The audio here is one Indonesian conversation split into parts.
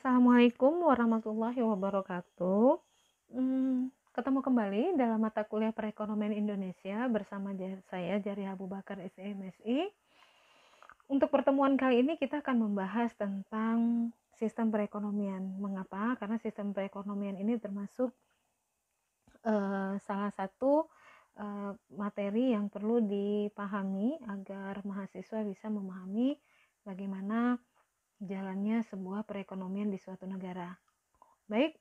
Assalamualaikum warahmatullahi wabarakatuh. Ketemu kembali dalam mata kuliah Perekonomian Indonesia bersama saya Jariah Abu Bakar SMSI. Untuk pertemuan kali ini kita akan membahas tentang sistem perekonomian. Mengapa? Karena sistem perekonomian ini termasuk salah satu materi yang perlu dipahami agar mahasiswa bisa memahami bagaimana jalannya sebuah perekonomian di suatu negara. Baik,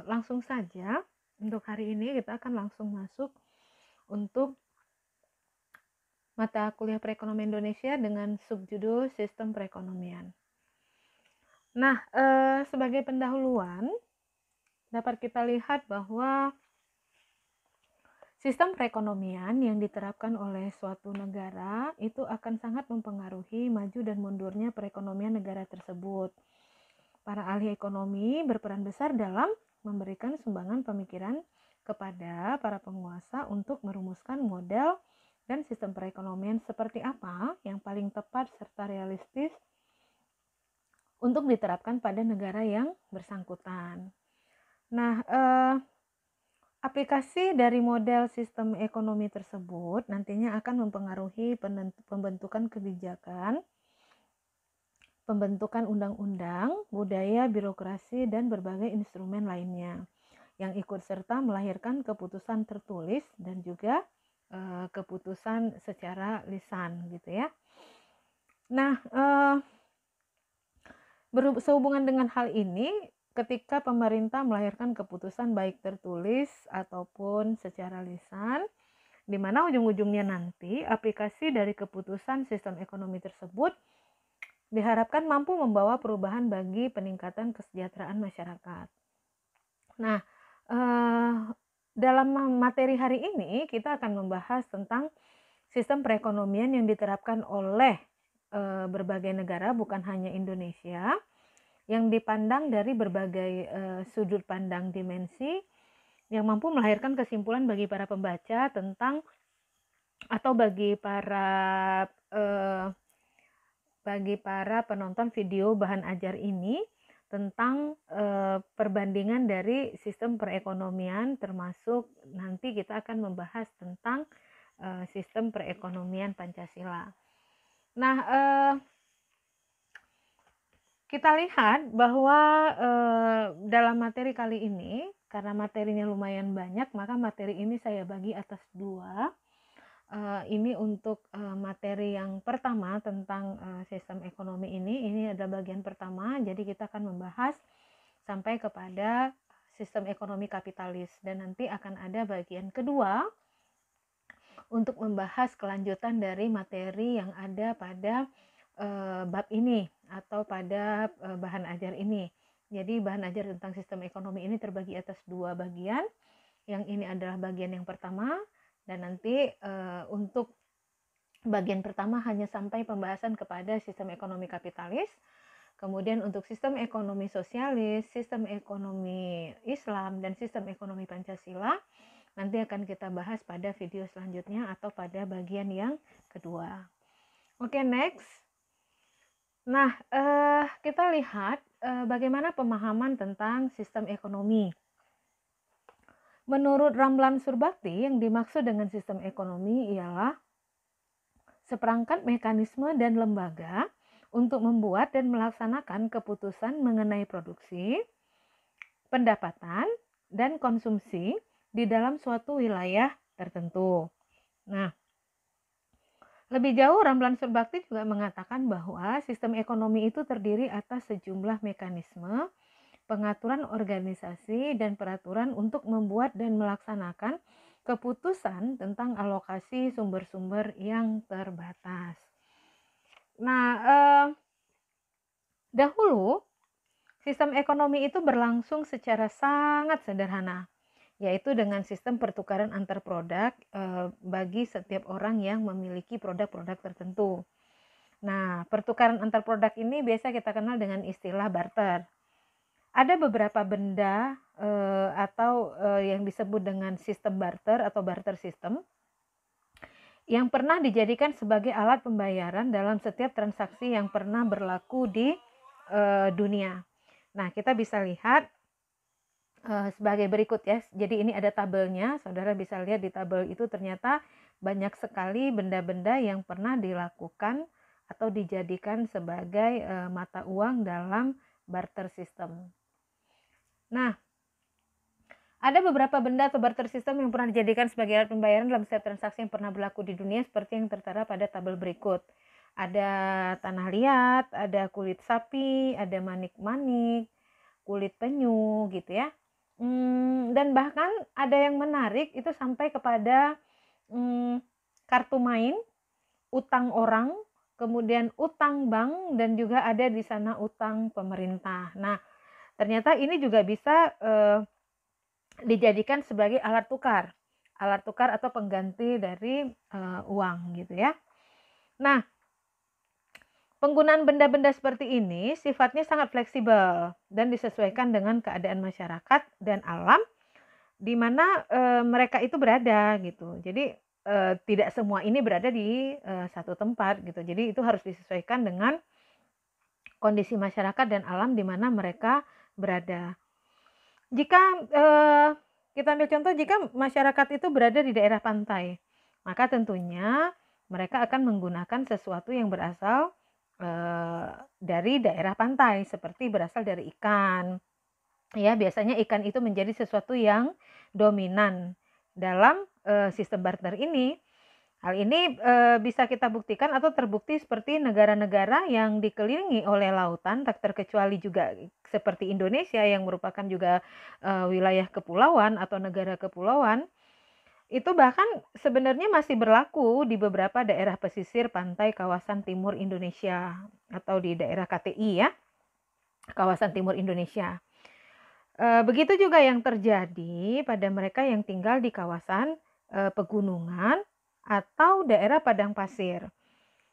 langsung saja untuk hari ini kita akan langsung masuk untuk mata kuliah Perekonomian Indonesia dengan subjudul Sistem Perekonomian. Nah, sebagai pendahuluan dapat kita lihat bahwa sistem perekonomian yang diterapkan oleh suatu negara itu akan sangat mempengaruhi maju dan mundurnya perekonomian negara tersebut. Para ahli ekonomi berperan besar dalam memberikan sumbangan pemikiran kepada para penguasa untuk merumuskan model dan sistem perekonomian seperti apa yang paling tepat serta realistis untuk diterapkan pada negara yang bersangkutan. Nah, aplikasi dari model sistem ekonomi tersebut nantinya akan mempengaruhi pembentukan kebijakan, pembentukan undang-undang, budaya, birokrasi, dan berbagai instrumen lainnya yang ikut serta melahirkan keputusan tertulis dan juga keputusan secara lisan gitu ya. Nah, sehubungan dengan hal ini, ketika pemerintah melahirkan keputusan baik tertulis ataupun secara lisan, di mana ujung-ujungnya nanti aplikasi dari keputusan sistem ekonomi tersebut diharapkan mampu membawa perubahan bagi peningkatan kesejahteraan masyarakat. Nah, dalam materi hari ini kita akan membahas tentang sistem perekonomian yang diterapkan oleh berbagai negara, bukan hanya Indonesia, yang dipandang dari berbagai sudut pandang dimensi yang mampu melahirkan kesimpulan bagi para pembaca tentang atau bagi para penonton video bahan ajar ini tentang perbandingan dari sistem perekonomian, termasuk nanti kita akan membahas tentang sistem perekonomian Pancasila. Nah, kita lihat bahwa dalam materi kali ini, karena materinya lumayan banyak, maka materi ini saya bagi atas dua. Ini untuk materi yang pertama tentang sistem ekonomi ini adalah bagian pertama, jadi kita akan membahas sampai kepada sistem ekonomi kapitalis, dan nanti akan ada bagian kedua untuk membahas kelanjutan dari materi yang ada pada bab ini atau pada bahan ajar ini. Jadi bahan ajar tentang sistem ekonomi ini terbagi atas dua bagian. Yang ini adalah bagian yang pertama, dan nanti untuk bagian pertama hanya sampai pembahasan kepada sistem ekonomi kapitalis. Kemudian untuk sistem ekonomi sosialis, sistem ekonomi Islam, dan sistem ekonomi Pancasila nanti akan kita bahas pada video selanjutnya atau pada bagian yang kedua. Oke, next. Nah, kita lihat bagaimana pemahaman tentang sistem ekonomi. Menurut Ramlan Surbakti, yang dimaksud dengan sistem ekonomi ialah seperangkat mekanisme dan lembaga untuk membuat dan melaksanakan keputusan mengenai produksi, pendapatan, dan konsumsi di dalam suatu wilayah tertentu. Nah, lebih jauh Ramlan Surbakti juga mengatakan bahwa sistem ekonomi itu terdiri atas sejumlah mekanisme, pengaturan organisasi, dan peraturan untuk membuat dan melaksanakan keputusan tentang alokasi sumber-sumber yang terbatas. Nah, dahulu sistem ekonomi itu berlangsung secara sangat sederhana, yaitu dengan sistem pertukaran antar produk bagi setiap orang yang memiliki produk-produk tertentu. Nah, pertukaran antar produk ini biasa kita kenal dengan istilah barter. Ada beberapa benda atau yang disebut dengan sistem barter atau barter system yang pernah dijadikan sebagai alat pembayaran dalam setiap transaksi yang pernah berlaku di dunia. Nah, kita bisa lihat sebagai berikut ya. Jadi ini ada tabelnya, saudara bisa lihat di tabel itu ternyata banyak sekali benda-benda yang pernah dilakukan atau dijadikan sebagai mata uang dalam barter system. Nah, ada beberapa benda atau barter system yang pernah dijadikan sebagai alat pembayaran dalam setiap transaksi yang pernah berlaku di dunia seperti yang tertera pada tabel berikut. Ada tanah liat, ada kulit sapi, ada manik-manik, kulit penyu gitu ya. Dan bahkan ada yang menarik itu sampai kepada kartu main, utang orang, kemudian utang bank, dan juga ada di sana utang pemerintah. Nah, ternyata ini juga bisa dijadikan sebagai alat tukar atau pengganti dari uang gitu ya. Nah, penggunaan benda-benda seperti ini sifatnya sangat fleksibel dan disesuaikan dengan keadaan masyarakat dan alam di mana mereka itu berada gitu. Jadi tidak semua ini berada di satu tempat gitu. Jadi itu harus disesuaikan dengan kondisi masyarakat dan alam di mana mereka berada. Jika kita ambil contoh, jika masyarakat itu berada di daerah pantai, maka tentunya mereka akan menggunakan sesuatu yang berasal dari daerah pantai, seperti berasal dari ikan. Ya, biasanya ikan itu menjadi sesuatu yang dominan dalam sistem barter ini. Hal ini bisa kita buktikan atau terbukti seperti negara-negara yang dikelilingi oleh lautan, tak terkecuali juga seperti Indonesia yang merupakan juga wilayah kepulauan atau negara kepulauan. Itu bahkan sebenarnya masih berlaku di beberapa daerah pesisir pantai kawasan timur Indonesia atau di daerah KTI ya, kawasan timur Indonesia. Begitu juga yang terjadi pada mereka yang tinggal di kawasan pegunungan atau daerah padang pasir.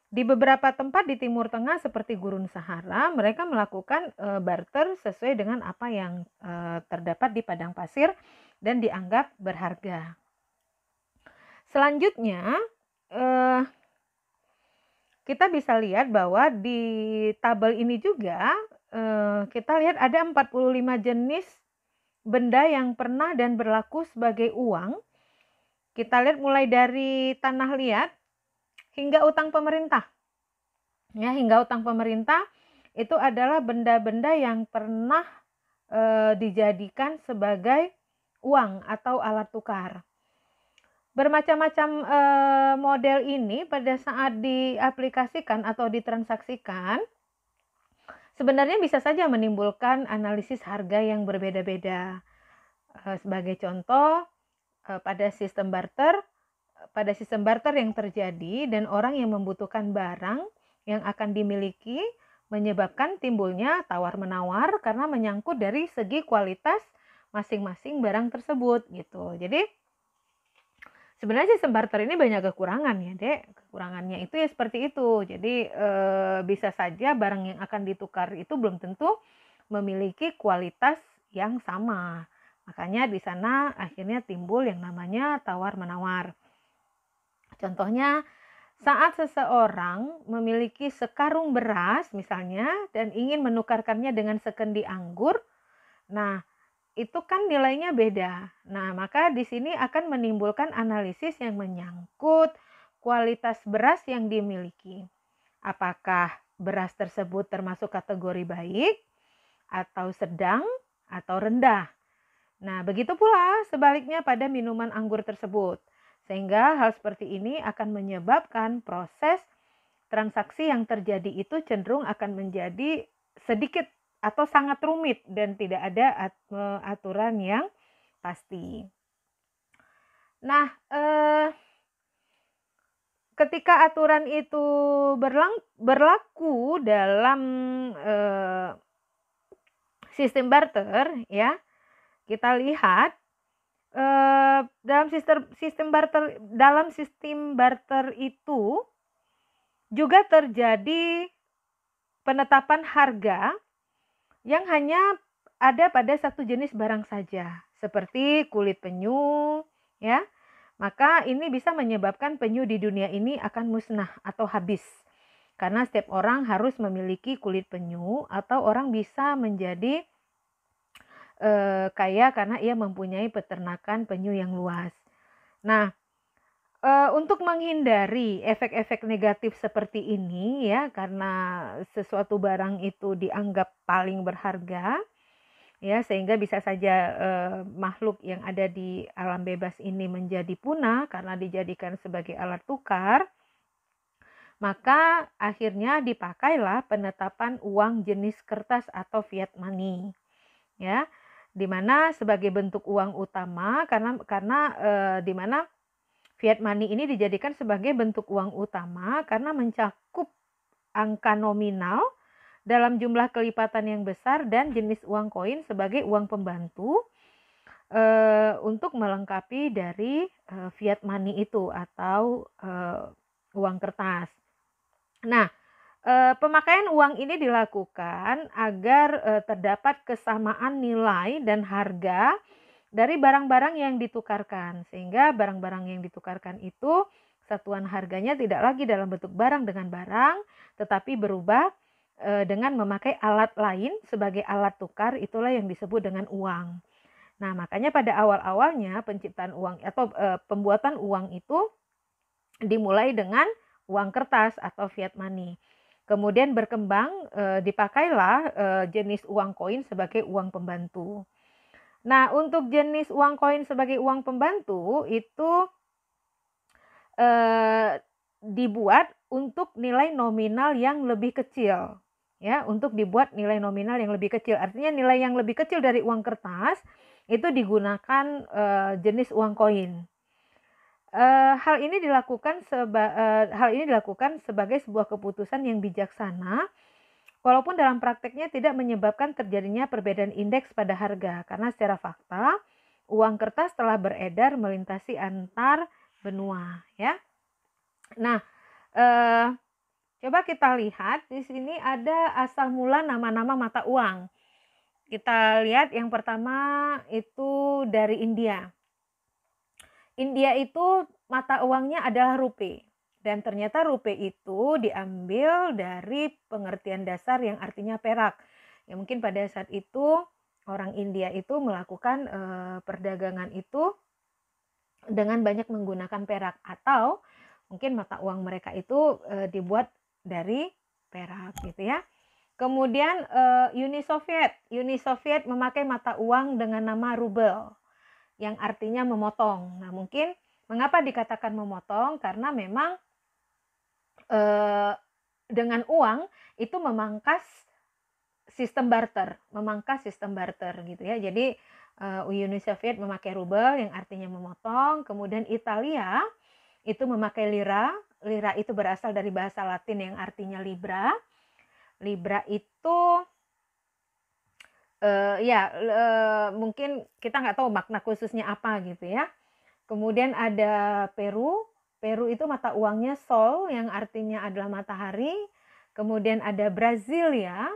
Di beberapa tempat di Timur Tengah seperti Gurun Sahara, mereka melakukan barter sesuai dengan apa yang terdapat di padang pasir dan dianggap berharga. Selanjutnya, kita bisa lihat bahwa di tabel ini juga kita lihat ada 45 jenis benda yang pernah dan berlaku sebagai uang. Kita lihat mulai dari tanah liat hingga utang pemerintah. Ya, hingga utang pemerintah itu adalah benda-benda yang pernah dijadikan sebagai uang atau alat tukar. Bermacam-macam model ini pada saat diaplikasikan atau ditransaksikan sebenarnya bisa saja menimbulkan analisis harga yang berbeda-beda. Sebagai contoh, pada sistem barter yang terjadi dan orang yang membutuhkan barang yang akan dimiliki menyebabkan timbulnya tawar-menawar karena menyangkut dari segi kualitas masing-masing barang tersebut gitu. Jadi sebenarnya sistem barter ini banyak kekurangan ya, Dek. Kekurangannya itu ya seperti itu. Jadi bisa saja barang yang akan ditukar itu belum tentu memiliki kualitas yang sama. Makanya di sana akhirnya timbul yang namanya tawar-menawar. Contohnya, saat seseorang memiliki sekarung beras misalnya dan ingin menukarkannya dengan sekendi anggur, nah itu kan nilainya beda. Nah, maka di sini akan menimbulkan analisis yang menyangkut kualitas beras yang dimiliki. Apakah beras tersebut termasuk kategori baik atau sedang atau rendah? Nah, begitu pula sebaliknya pada minuman anggur tersebut. Sehingga hal seperti ini akan menyebabkan proses transaksi yang terjadi itu cenderung akan menjadi sedikit atau sangat rumit dan tidak ada aturan yang pasti. Nah, ketika aturan itu berlaku dalam sistem barter ya, kita lihat dalam sistem barter itu juga terjadi penetapan harga yang hanya ada pada satu jenis barang saja, seperti kulit penyu ya. Maka ini bisa menyebabkan penyu di dunia ini akan musnah atau habis. Karena setiap orang harus memiliki kulit penyu atau orang bisa menjadi kaya karena ia mempunyai peternakan penyu yang luas. Nah, untuk menghindari efek-efek negatif seperti ini ya, karena sesuatu barang itu dianggap paling berharga, ya, sehingga bisa saja makhluk yang ada di alam bebas ini menjadi punah karena dijadikan sebagai alat tukar, maka akhirnya dipakailah penetapan uang jenis kertas atau fiat money, ya, di mana sebagai bentuk uang utama karena di mana fiat money ini dijadikan sebagai bentuk uang utama karena mencakup angka nominal dalam jumlah kelipatan yang besar dan jenis uang koin sebagai uang pembantu untuk melengkapi dari fiat money itu atau uang kertas. Nah, pemakaian uang ini dilakukan agar terdapat kesamaan nilai dan harga dari barang-barang yang ditukarkan, sehingga barang-barang yang ditukarkan itu satuan harganya tidak lagi dalam bentuk barang dengan barang, tetapi berubah dengan memakai alat lain sebagai alat tukar, itulah yang disebut dengan uang. Nah, makanya pada awal-awalnya penciptaan uang atau pembuatan uang itu dimulai dengan uang kertas atau fiat money. Kemudian berkembang dipakailah jenis uang koin sebagai uang pembantu. Nah, untuk jenis uang koin sebagai uang pembantu itu dibuat untuk nilai nominal yang lebih kecil, ya, untuk dibuat nilai nominal yang lebih kecil. Artinya nilai yang lebih kecil dari uang kertas itu digunakan jenis uang koin. Hal ini dilakukan sebagai sebuah keputusan yang bijaksana. Walaupun dalam prakteknya tidak menyebabkan terjadinya perbedaan indeks pada harga, karena secara fakta uang kertas telah beredar melintasi antar benua, ya. Nah, coba kita lihat di sini ada asal mula nama-nama mata uang. Kita lihat yang pertama itu dari India. India itu mata uangnya adalah rupiah. Dan ternyata rupiah itu diambil dari pengertian dasar yang artinya perak. Ya, mungkin pada saat itu orang India itu melakukan perdagangan itu dengan banyak menggunakan perak, atau mungkin mata uang mereka itu dibuat dari perak gitu ya. Kemudian Uni Soviet memakai mata uang dengan nama rubel yang artinya memotong. Nah, mungkin mengapa dikatakan memotong? Karena memang dengan uang itu memangkas sistem barter gitu ya. Jadi Uni Soviet memakai rubel yang artinya memotong. Kemudian Italia itu memakai lira. Lira itu berasal dari bahasa Latin yang artinya libra. Libra itu mungkin kita nggak tahu makna khususnya apa gitu ya. Kemudian ada Peru. Peru itu mata uangnya sol yang artinya adalah matahari. Kemudian ada Brasilia,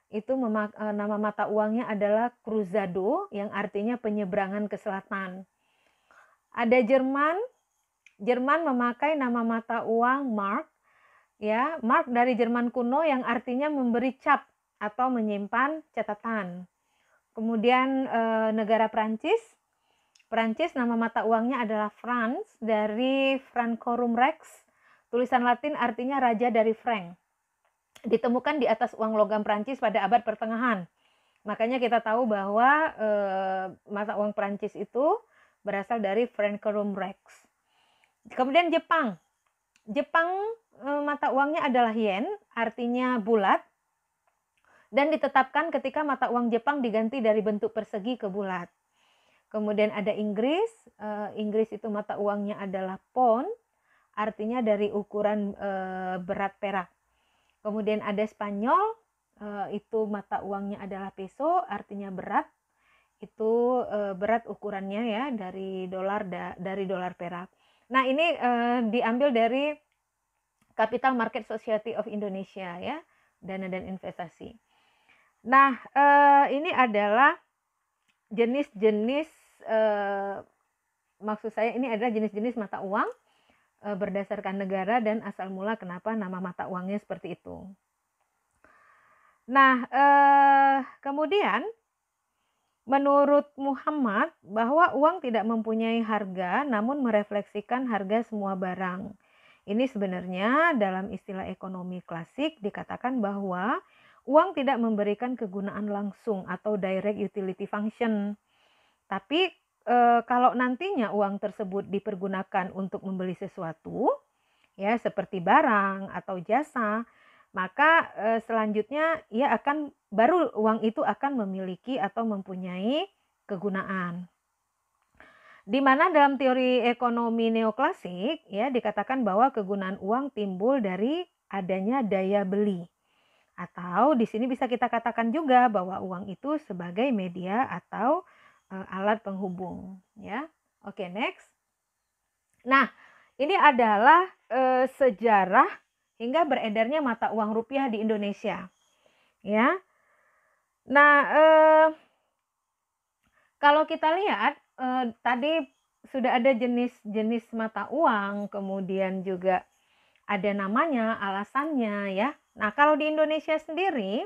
itu nama mata uangnya adalah cruzado yang artinya penyeberangan ke selatan. Ada Jerman. Jerman memakai nama mata uang mark, ya, mark dari Jerman kuno yang artinya memberi cap atau menyimpan catatan. Kemudian negara Prancis. Perancis nama mata uangnya adalah franc dari Francorum Rex. Tulisan Latin artinya raja dari Frank. Ditemukan di atas uang logam Prancis pada abad pertengahan. Makanya kita tahu bahwa mata uang Prancis itu berasal dari Francorum Rex. Kemudian Jepang. Jepang mata uangnya adalah yen, artinya bulat. Dan ditetapkan ketika mata uang Jepang diganti dari bentuk persegi ke bulat. Kemudian ada Inggris. Inggris itu mata uangnya adalah pound, artinya dari ukuran berat perak. Kemudian ada Spanyol, itu mata uangnya adalah peso, artinya berat. Itu berat ukurannya ya dari dolar perak. Nah, ini diambil dari Capital Market Society of Indonesia ya, dana dan investasi. Nah, ini adalah jenis-jenis maksud saya ini adalah jenis-jenis mata uang berdasarkan negara dan asal mula kenapa nama mata uangnya seperti itu. Nah, kemudian Menurut Muhammad, bahwa uang tidak mempunyai harga namun merefleksikan harga semua barang. Ini sebenarnya dalam istilah ekonomi klasik dikatakan bahwa uang tidak memberikan kegunaan langsung atau direct utility function. Tapi kalau nantinya uang tersebut dipergunakan untuk membeli sesuatu, ya seperti barang atau jasa, maka selanjutnya baru uang itu akan memiliki atau mempunyai kegunaan. Di mana dalam teori ekonomi neoklasik ya dikatakan bahwa kegunaan uang timbul dari adanya daya beli. Atau di sini bisa kita katakan juga bahwa uang itu sebagai media atau alat penghubung ya. Oke, next. Nah, ini adalah sejarah hingga beredarnya mata uang rupiah di Indonesia. Ya. Nah, kalau kita lihat tadi sudah ada jenis-jenis mata uang, kemudian juga ada namanya, alasannya ya. Nah, kalau di Indonesia sendiri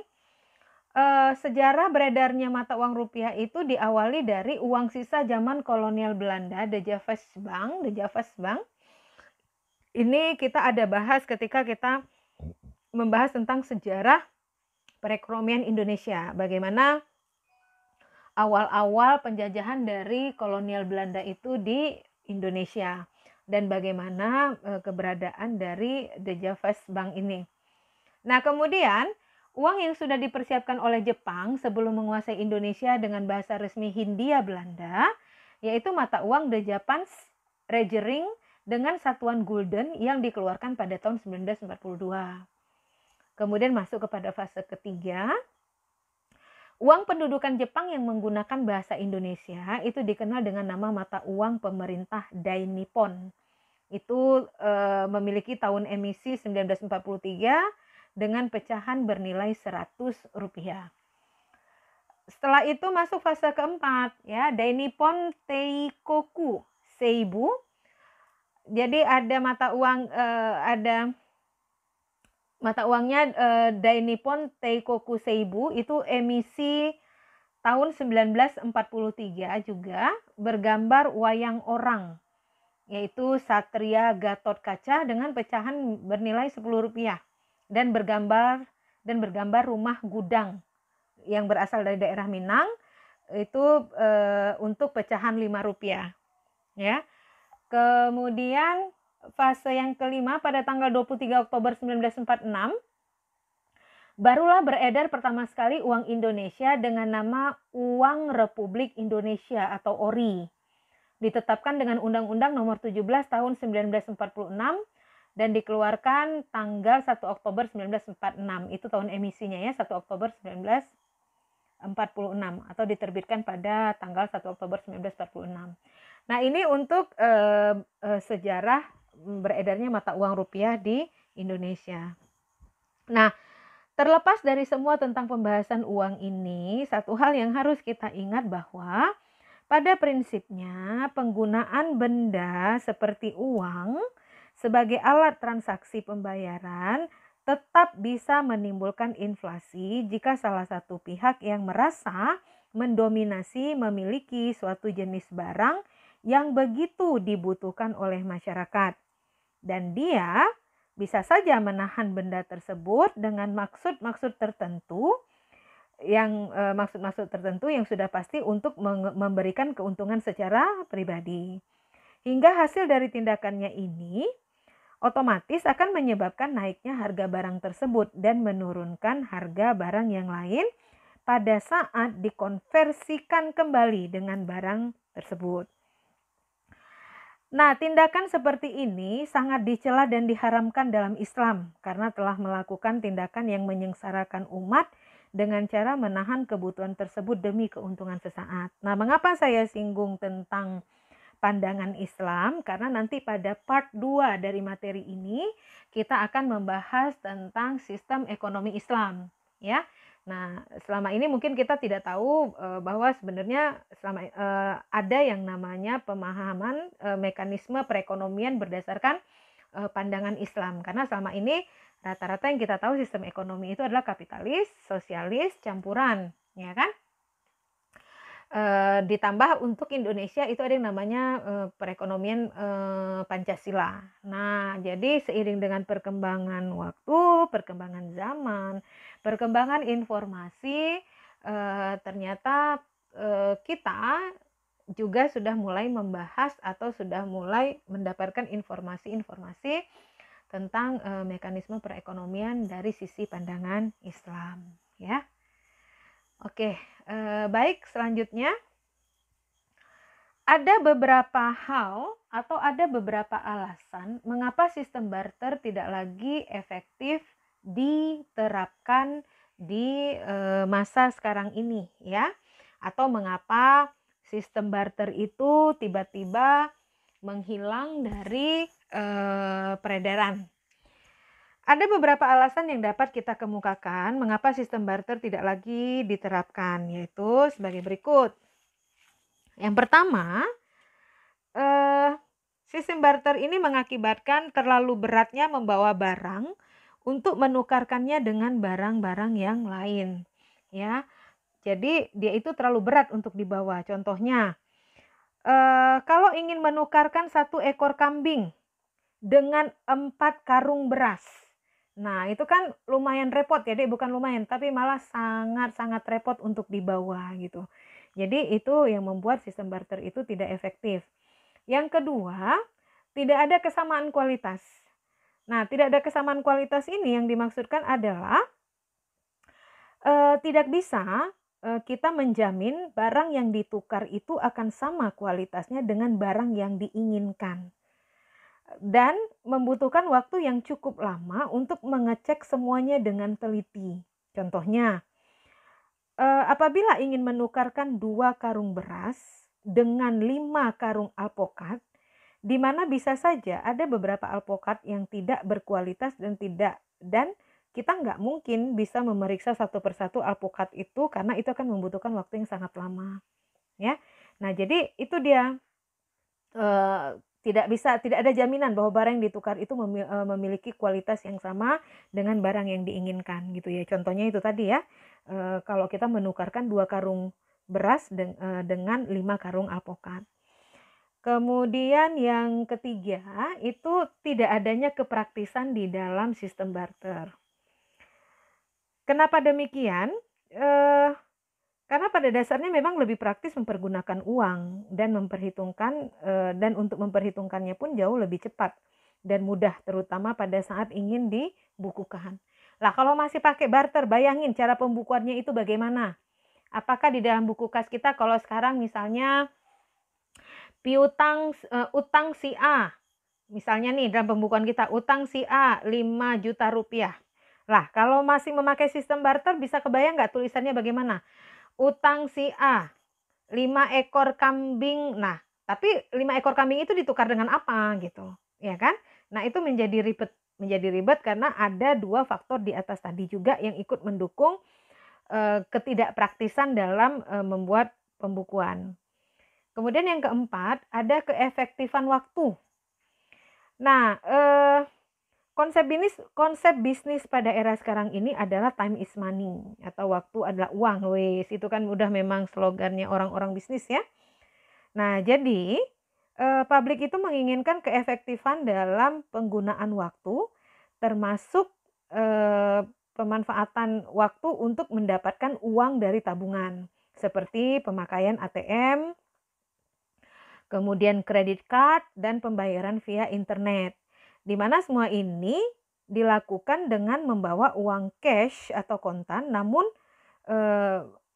sejarah beredarnya mata uang rupiah itu diawali dari uang sisa zaman kolonial Belanda, De Javas Bank. Ini kita ada bahas ketika kita membahas tentang sejarah perekonomian Indonesia. Bagaimana awal-awal penjajahan dari kolonial Belanda itu di Indonesia. Dan bagaimana keberadaan dari De Javas Bank ini. Nah, kemudian uang yang sudah dipersiapkan oleh Jepang sebelum menguasai Indonesia dengan bahasa resmi Hindia Belanda, yaitu mata uang De Japans Regering dengan satuan gulden yang dikeluarkan pada tahun 1942. Kemudian masuk kepada fase ketiga. Uang pendudukan Jepang yang menggunakan bahasa Indonesia itu dikenal dengan nama mata uang pemerintah Dai Nippon. Itu memiliki tahun emisi 1943 dengan pecahan bernilai Rp100. Setelah itu masuk fase keempat ya, Dai Nippon Teikoku Seibu. Jadi ada mata uang ada mata uangnya Dai Nippon Teikoku Seibu itu emisi tahun 1943 juga, bergambar wayang orang, yaitu Satria Gatot Kaca dengan pecahan bernilai Rp10 dan bergambar rumah gudang yang berasal dari daerah Minang itu untuk pecahan Rp5 ya. Kemudian fase yang kelima pada tanggal 23 Oktober 1946 barulah beredar pertama sekali uang Indonesia dengan nama Uang Republik Indonesia atau ORI. Ditetapkan dengan Undang-Undang Nomor 17 Tahun 1946 dan dikeluarkan tanggal 1 Oktober 1946. Itu tahun emisinya ya, 1 Oktober 1946 atau diterbitkan pada tanggal 1 Oktober 1946. Nah, ini untuk sejarah beredarnya mata uang rupiah di Indonesia. Nah, terlepas dari semua tentang pembahasan uang ini, satu hal yang harus kita ingat bahwa pada prinsipnya penggunaan benda seperti uang sebagai alat transaksi pembayaran tetap bisa menimbulkan inflasi jika salah satu pihak yang merasa mendominasi memiliki suatu jenis barang yang begitu dibutuhkan oleh masyarakat. Dan dia bisa saja menahan benda tersebut dengan maksud-maksud tertentu yang sudah pasti untuk memberikan keuntungan secara pribadi. Hingga hasil dari tindakannya ini otomatis akan menyebabkan naiknya harga barang tersebut dan menurunkan harga barang yang lain pada saat dikonversikan kembali dengan barang tersebut. Nah, tindakan seperti ini sangat dicela dan diharamkan dalam Islam karena telah melakukan tindakan yang menyengsarakan umat dengan cara menahan kebutuhan tersebut demi keuntungan sesaat. Nah, mengapa saya singgung tentang pandangan Islam? Karena nanti pada part 2 dari materi ini kita akan membahas tentang sistem ekonomi Islam, ya. Nah, selama ini mungkin kita tidak tahu bahwa sebenarnya ada yang namanya pemahaman mekanisme perekonomian berdasarkan pandangan Islam. Karena selama ini rata-rata yang kita tahu sistem ekonomi itu adalah kapitalis, sosialis, campuran, ya kan? Ditambah untuk Indonesia itu ada yang namanya perekonomian Pancasila. Nah, jadi seiring dengan perkembangan waktu, perkembangan zaman, perkembangan informasi, ternyata kita juga sudah mulai membahas atau sudah mulai mendapatkan informasi-informasi tentang mekanisme perekonomian dari sisi pandangan Islam, ya. Oke, baik, selanjutnya ada beberapa hal atau ada beberapa alasan mengapa sistem barter tidak lagi efektif diterapkan di masa sekarang ini, ya. Atau mengapa sistem barter itu tiba-tiba menghilang dari peredaran. Ada beberapa alasan yang dapat kita kemukakan mengapa sistem barter tidak lagi diterapkan, yaitu sebagai berikut. Yang pertama, sistem barter ini mengakibatkan terlalu beratnya membawa barang untuk menukarkannya dengan barang-barang yang lain, ya. Jadi dia itu terlalu berat untuk dibawa. Contohnya, kalau ingin menukarkan 1 ekor kambing dengan 4 karung beras. Nah, itu kan lumayan repot ya, Dek, bukan lumayan, tapi malah sangat-sangat repot untuk dibawa gitu. Jadi itu yang membuat sistem barter itu tidak efektif. Yang kedua, tidak ada kesamaan kualitas. Nah, tidak ada kesamaan kualitas ini yang dimaksudkan adalah tidak bisa kita menjamin barang yang ditukar itu akan sama kualitasnya dengan barang yang diinginkan. Dan membutuhkan waktu yang cukup lama untuk mengecek semuanya dengan teliti. Contohnya, apabila ingin menukarkan 2 karung beras dengan 5 karung alpukat, di mana bisa saja ada beberapa alpukat yang tidak berkualitas dan kita nggak mungkin bisa memeriksa satu persatu alpukat itu karena itu akan membutuhkan waktu yang sangat lama, ya. Nah, jadi itu dia tidak ada jaminan bahwa barang yang ditukar itu memiliki kualitas yang sama dengan barang yang diinginkan gitu ya. Contohnya itu tadi ya, kalau kita menukarkan 2 karung beras dengan 5 karung alpukat. Kemudian yang ketiga itu tidak adanya kepraktisan di dalam sistem barter. Kenapa demikian? Karena pada dasarnya memang lebih praktis mempergunakan uang dan memperhitungkan dan untuk memperhitungkannya pun jauh lebih cepat dan mudah, terutama pada saat ingin dibukukan. Lah, kalau masih pakai barter, bayangin cara pembukuannya itu bagaimana? Apakah di dalam buku kas kita kalau sekarang misalnya utang si A, misalnya nih dalam pembukuan kita utang si A 5 juta rupiah. Lah, kalau masih memakai sistem barter bisa kebayang nggak tulisannya bagaimana? Utang si A 5 ekor kambing. Nah, tapi 5 ekor kambing itu ditukar dengan apa gitu, ya kan? Nah, itu menjadi ribet karena ada 2 faktor di atas tadi juga yang ikut mendukung ketidakpraktisan dalam membuat pembukuan. Kemudian yang keempat, ada keefektifan waktu. Nah, konsep bisnis pada era sekarang ini adalah time is money atau waktu adalah uang, wes. Itu kan udah memang slogannya orang-orang bisnis ya. Nah, jadi publik itu menginginkan keefektifan dalam penggunaan waktu, termasuk pemanfaatan waktu untuk mendapatkan uang dari tabungan, seperti pemakaian ATM, kemudian kredit card, dan pembayaran via internet. Di mana semua ini dilakukan dengan membawa uang cash atau kontan, namun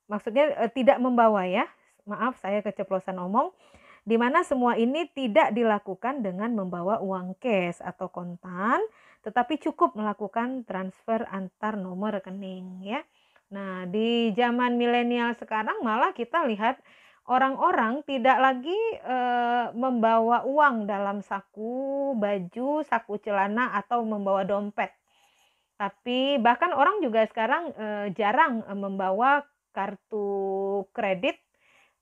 maksudnya tidak membawa ya, maaf saya keceplosan omong, di mana semua ini tidak dilakukan dengan membawa uang cash atau kontan, tetapi cukup melakukan transfer antar nomor rekening ya. Nah, di zaman milenial sekarang malah kita lihat orang-orang tidak lagi membawa uang dalam saku baju, saku celana, atau membawa dompet. Tapi bahkan orang juga sekarang jarang membawa kartu kredit,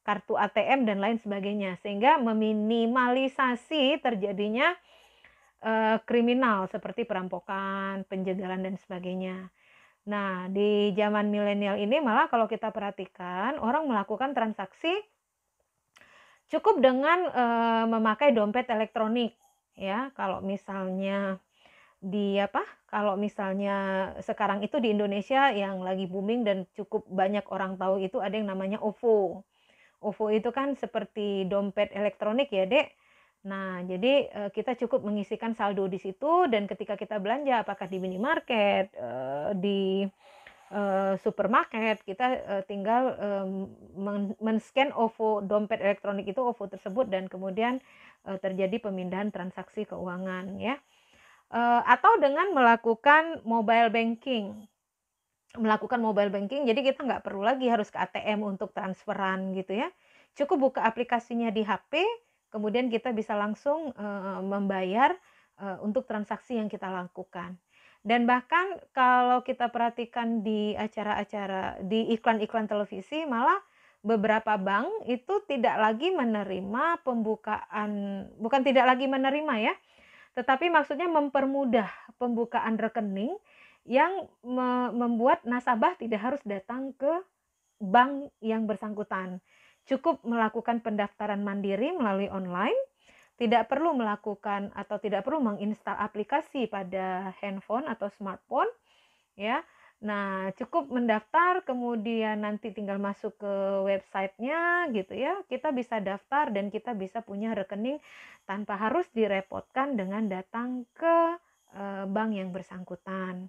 kartu ATM, dan lain sebagainya. Sehingga meminimalisasi terjadinya kriminal seperti perampokan, penjagalan, dan sebagainya. Nah, di zaman milenial ini malah kalau kita perhatikan orang melakukan transaksi cukup dengan, memakai dompet elektronik, ya. Kalau misalnya kalau misalnya sekarang itu di Indonesia yang lagi booming dan cukup banyak orang tahu itu ada yang namanya OVO. OVO itu kan seperti dompet elektronik ya, Dek. Nah, jadi, kita cukup mengisikan saldo di situ dan ketika kita belanja apakah di minimarket, di supermarket, kita tinggal men-scan OVO, dompet elektronik itu OVO tersebut, dan kemudian terjadi pemindahan transaksi keuangan ya. Atau dengan melakukan mobile banking. Melakukan mobile banking, jadi kita nggak perlu lagi harus ke ATM untuk transferan gitu ya. Cukup buka aplikasinya di HP, kemudian kita bisa langsung membayar untuk transaksi yang kita lakukan. Dan bahkan kalau kita perhatikan di acara-acara, di iklan-iklan televisi, malah beberapa bank itu tidak lagi menerima pembukaan, bukan tidak lagi menerima ya, tetapi maksudnya mempermudah pembukaan rekening yang membuat nasabah tidak harus datang ke bank yang bersangkutan. Cukup melakukan pendaftaran mandiri melalui online, tidak perlu melakukan atau tidak perlu menginstal aplikasi pada handphone atau smartphone ya. Nah, cukup mendaftar kemudian nanti tinggal masuk ke websitenya gitu ya. Kita bisa daftar dan kita bisa punya rekening tanpa harus direpotkan dengan datang ke bank yang bersangkutan.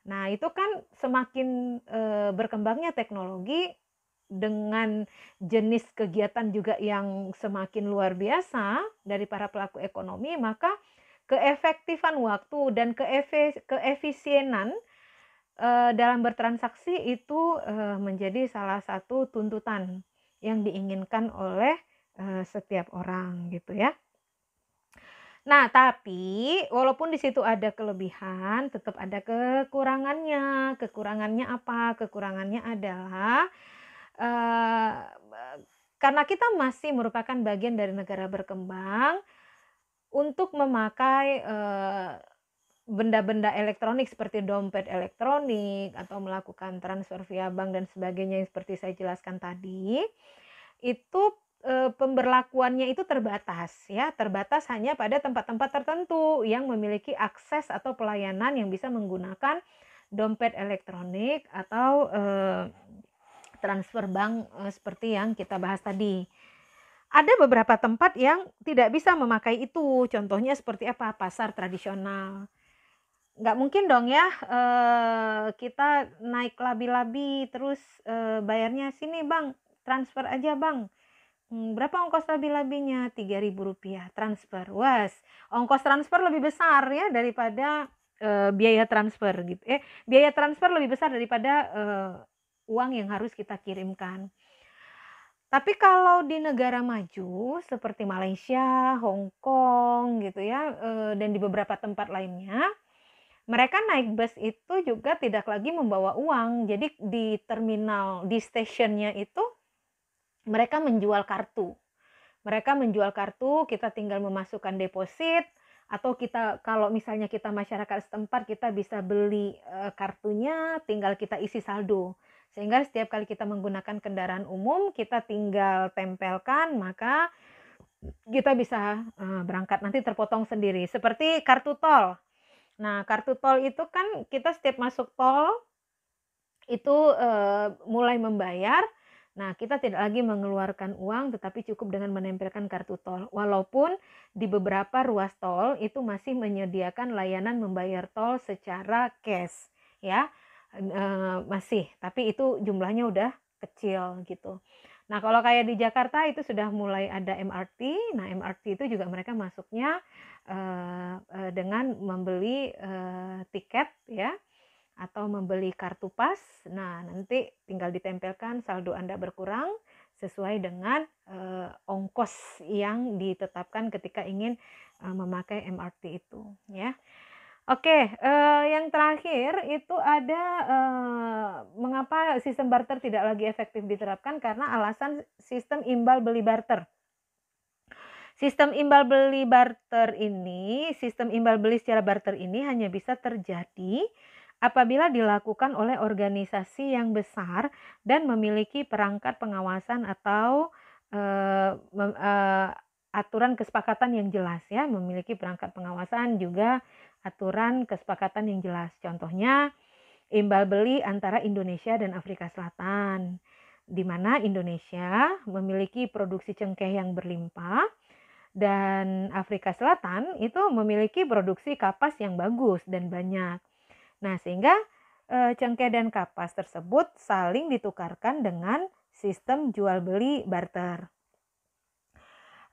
Nah, itu kan semakin berkembangnya teknologi dengan jenis kegiatan juga yang semakin luar biasa dari para pelaku ekonomi, maka keefektifan waktu dan keefisienan dalam bertransaksi itu menjadi salah satu tuntutan yang diinginkan oleh setiap orang gitu ya. Nah, tapi walaupun di situ ada kelebihan, tetap ada kekurangannya. Kekurangannya apa? Kekurangannya adalah eh, karena kita masih merupakan bagian dari negara berkembang, untuk memakai benda-benda elektronik seperti dompet elektronik atau melakukan transfer via bank dan sebagainya yang seperti saya jelaskan tadi, itu pemberlakuannya itu terbatas ya, terbatas hanya pada tempat-tempat tertentu yang memiliki akses atau pelayanan yang bisa menggunakan dompet elektronik atau transfer bank seperti yang kita bahas tadi. Ada beberapa tempat yang tidak bisa memakai itu, contohnya seperti apa? Pasar tradisional. Nggak mungkin dong ya kita naik labi-labi terus bayarnya, "Sini Bang, transfer aja Bang." Berapa ongkos labi-labinya? Rp3.000 transfer. Wes, ongkos transfer lebih besar ya daripada biaya transfer gitu. Biaya transfer lebih besar daripada uang yang harus kita kirimkan. Tapi kalau di negara maju seperti Malaysia, Hong Kong gitu ya, dan di beberapa tempat lainnya, mereka naik bus itu juga tidak lagi membawa uang. Jadi di terminal, di stasiunnya itu mereka menjual kartu. Mereka menjual kartu, kita tinggal memasukkan deposit, atau kita kalau misalnya kita masyarakat setempat, kita bisa beli kartunya, tinggal kita isi saldo. Sehingga setiap kali kita menggunakan kendaraan umum, kita tinggal tempelkan, maka kita bisa berangkat, nanti terpotong sendiri. Seperti kartu tol. Nah, kartu tol itu kan kita setiap masuk tol itu mulai membayar. Nah, kita tidak lagi mengeluarkan uang, tetapi cukup dengan menempelkan kartu tol. Walaupun di beberapa ruas tol itu masih menyediakan layanan membayar tol secara cash, ya, masih. Tapi itu jumlahnya udah kecil gitu. Nah, kalau kayak di Jakarta itu sudah mulai ada MRT. Nah, MRT itu juga mereka masuknya dengan membeli tiket, ya, atau membeli kartu pas. Nah, nanti tinggal ditempelkan, saldo Anda berkurang sesuai dengan ongkos yang ditetapkan ketika ingin memakai MRT itu ya. Oke, yang terakhir itu ada mengapa sistem barter tidak lagi efektif diterapkan, karena alasan sistem imbal beli barter. Sistem imbal beli secara barter ini hanya bisa terjadi apabila dilakukan oleh organisasi yang besar dan memiliki perangkat pengawasan atau aturan kesepakatan yang jelas ya, memiliki perangkat pengawasan juga aturan kesepakatan yang jelas. Contohnya imbal beli antara Indonesia dan Afrika Selatan, di mana Indonesia memiliki produksi cengkeh yang berlimpah dan Afrika Selatan itu memiliki produksi kapas yang bagus dan banyak. Nah, sehingga cengkeh dan kapas tersebut saling ditukarkan dengan sistem jual beli barter.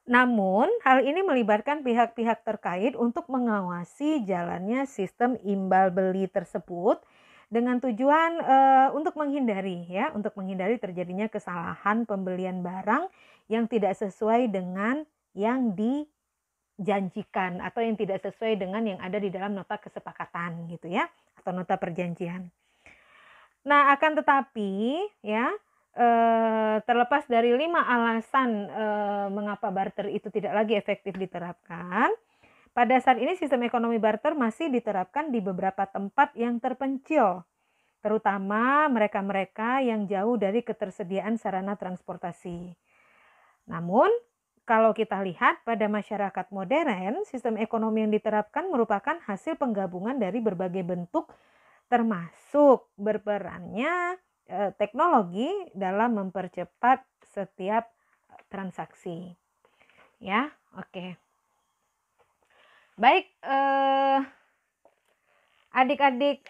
Namun, hal ini melibatkan pihak-pihak terkait untuk mengawasi jalannya sistem imbal beli tersebut dengan tujuan untuk menghindari terjadinya kesalahan pembelian barang yang tidak sesuai dengan yang dijanjikan atau yang tidak sesuai dengan yang ada di dalam nota kesepakatan gitu ya, atau nota perjanjian. Nah, akan tetapi ya, terlepas dari 5 alasan mengapa barter itu tidak lagi efektif diterapkan, pada saat ini sistem ekonomi barter masih diterapkan di beberapa tempat yang terpencil, terutama mereka-mereka yang jauh dari ketersediaan sarana transportasi. Namun, kalau kita lihat pada masyarakat modern, sistem ekonomi yang diterapkan merupakan hasil penggabungan dari berbagai bentuk, termasuk berperannya teknologi dalam mempercepat setiap transaksi. Ya, oke. Baik, adik-adik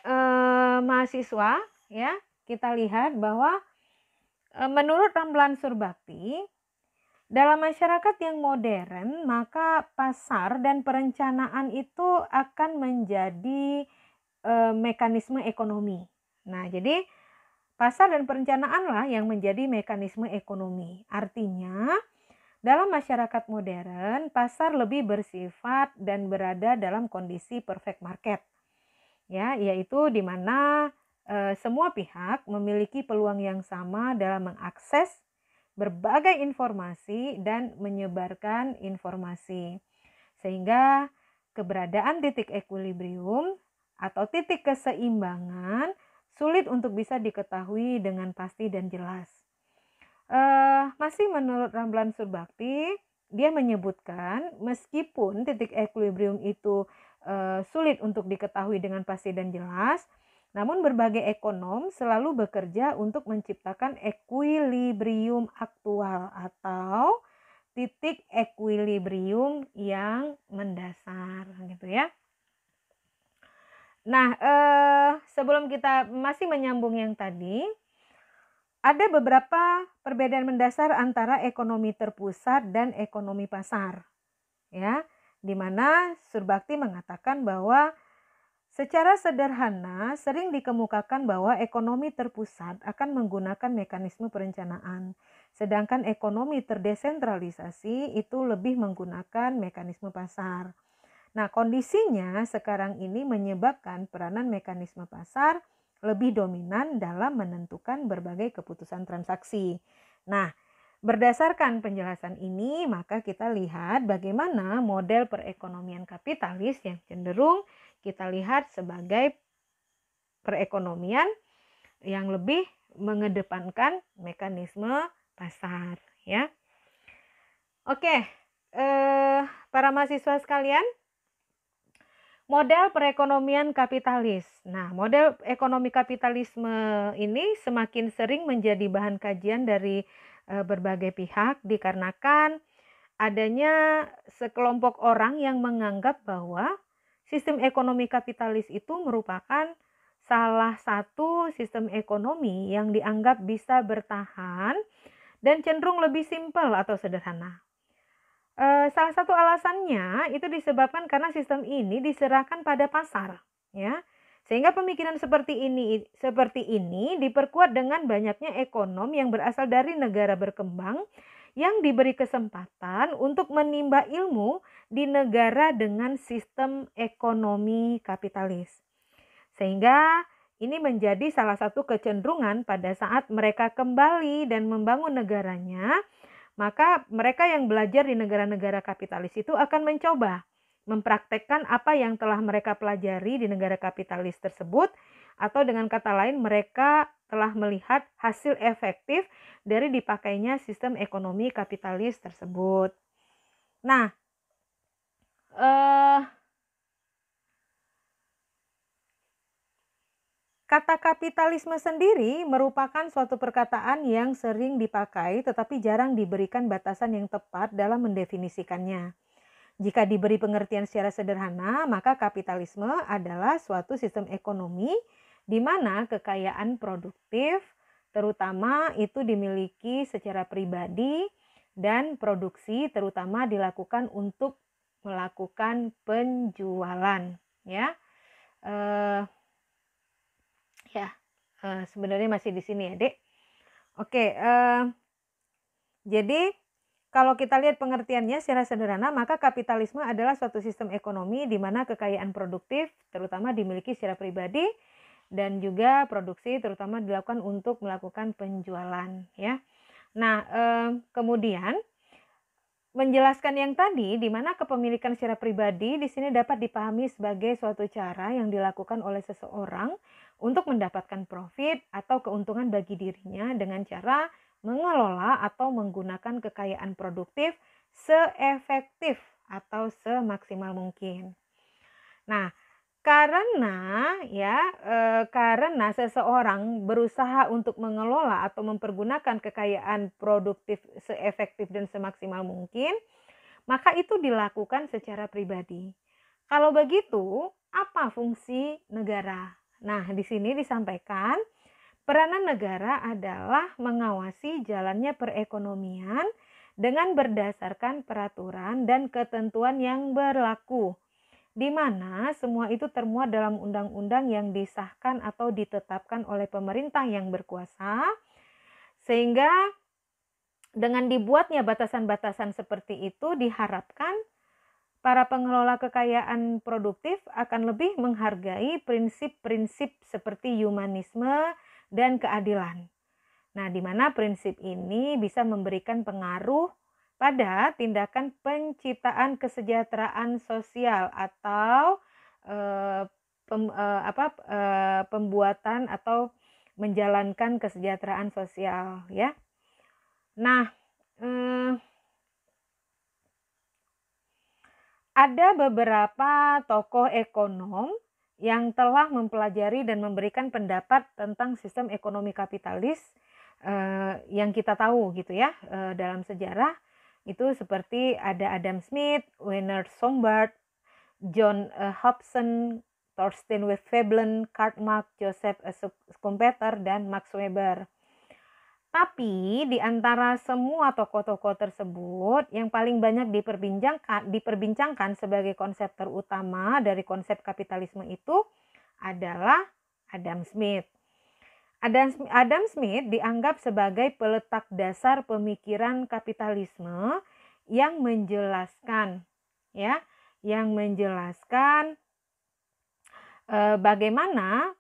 mahasiswa, ya, kita lihat bahwa menurut Ramlan Surbakti, dalam masyarakat yang modern, maka pasar dan perencanaan itu akan menjadi mekanisme ekonomi. Nah, jadi pasar dan perencanaanlah yang menjadi mekanisme ekonomi. Artinya, dalam masyarakat modern, pasar lebih bersifat dan berada dalam kondisi perfect market. Ya, yaitu di mana semua pihak memiliki peluang yang sama dalam mengakses berbagai informasi dan menyebarkan informasi. Sehingga keberadaan titik equilibrium atau titik keseimbangan sulit untuk bisa diketahui dengan pasti dan jelas. Masih menurut Ramlan Surbakti, dia menyebutkan meskipun titik equilibrium itu sulit untuk diketahui dengan pasti dan jelas, namun berbagai ekonom selalu bekerja untuk menciptakan equilibrium aktual atau titik equilibrium yang mendasar, gitu ya. Nah, sebelum kita masih menyambung yang tadi, ada beberapa perbedaan mendasar antara ekonomi terpusat dan ekonomi pasar. Ya, di mana Surbakti mengatakan bahwa secara sederhana sering dikemukakan bahwa ekonomi terpusat akan menggunakan mekanisme perencanaan, sedangkan ekonomi terdesentralisasi itu lebih menggunakan mekanisme pasar. Nah, kondisinya sekarang ini menyebabkan peranan mekanisme pasar lebih dominan dalam menentukan berbagai keputusan transaksi. Nah, berdasarkan penjelasan ini, maka kita lihat bagaimana model perekonomian kapitalis yang cenderung kita lihat sebagai perekonomian yang lebih mengedepankan mekanisme pasar, ya. Oke, para mahasiswa sekalian, model perekonomian kapitalis. Nah, model ekonomi kapitalisme ini semakin sering menjadi bahan kajian dari berbagai pihak dikarenakan adanya sekelompok orang yang menganggap bahwa sistem ekonomi kapitalis itu merupakan salah satu sistem ekonomi yang dianggap bisa bertahan dan cenderung lebih simpel atau sederhana. Salah satu alasannya itu disebabkan karena sistem ini diserahkan pada pasar, ya. Sehingga pemikiran seperti ini diperkuat dengan banyaknya ekonom yang berasal dari negara berkembang yang diberi kesempatan untuk menimba ilmu di negara dengan sistem ekonomi kapitalis. Sehingga ini menjadi salah satu kecenderungan pada saat mereka kembali dan membangun negaranya. Maka mereka yang belajar di negara-negara kapitalis itu akan mencoba mempraktekkan apa yang telah mereka pelajari di negara kapitalis tersebut atau dengan kata lain mereka telah melihat hasil efektif dari dipakainya sistem ekonomi kapitalis tersebut. Nah, kata kapitalisme sendiri merupakan suatu perkataan yang sering dipakai tetapi jarang diberikan batasan yang tepat dalam mendefinisikannya. Jika diberi pengertian secara sederhana, maka kapitalisme adalah suatu sistem ekonomi di mana kekayaan produktif terutama itu dimiliki secara pribadi dan produksi terutama dilakukan untuk melakukan penjualan, ya. Sebenarnya masih di sini ya, Dek. Oke, jadi kalau kita lihat pengertiannya secara sederhana, maka kapitalisme adalah suatu sistem ekonomi di mana kekayaan produktif terutama dimiliki secara pribadi dan juga produksi terutama dilakukan untuk melakukan penjualan, ya. Nah, kemudian menjelaskan yang tadi, di mana kepemilikan secara pribadi di sini dapat dipahami sebagai suatu cara yang dilakukan oleh seseorang untuk mendapatkan profit atau keuntungan bagi dirinya dengan cara mengelola atau menggunakan kekayaan produktif seefektif atau semaksimal mungkin. Nah, karena seseorang berusaha untuk mengelola atau mempergunakan kekayaan produktif seefektif dan semaksimal mungkin, maka itu dilakukan secara pribadi. Kalau begitu, apa fungsi negara? Nah, di sini disampaikan peranan negara adalah mengawasi jalannya perekonomian dengan berdasarkan peraturan dan ketentuan yang berlaku, di mana semua itu termuat dalam undang-undang yang disahkan atau ditetapkan oleh pemerintah yang berkuasa, sehingga dengan dibuatnya batasan-batasan seperti itu diharapkan para pengelola kekayaan produktif akan lebih menghargai prinsip-prinsip seperti humanisme dan keadilan. Nah, di mana prinsip ini bisa memberikan pengaruh pada tindakan penciptaan kesejahteraan sosial atau pembuatan atau menjalankan kesejahteraan sosial, ya. Nah, ada beberapa tokoh ekonom yang telah mempelajari dan memberikan pendapat tentang sistem ekonomi kapitalis yang kita tahu gitu ya dalam sejarah, itu seperti ada Adam Smith, Werner Sombart, John Hobson, Thorstein Veblen, Karl Marx, Joseph Schumpeter, dan Max Weber. Tapi di antara semua tokoh-tokoh tersebut, yang paling banyak diperbincangkan sebagai konsep terutama dari konsep kapitalisme itu adalah Adam Smith. Adam Smith dianggap sebagai peletak dasar pemikiran kapitalisme yang menjelaskan bagaimana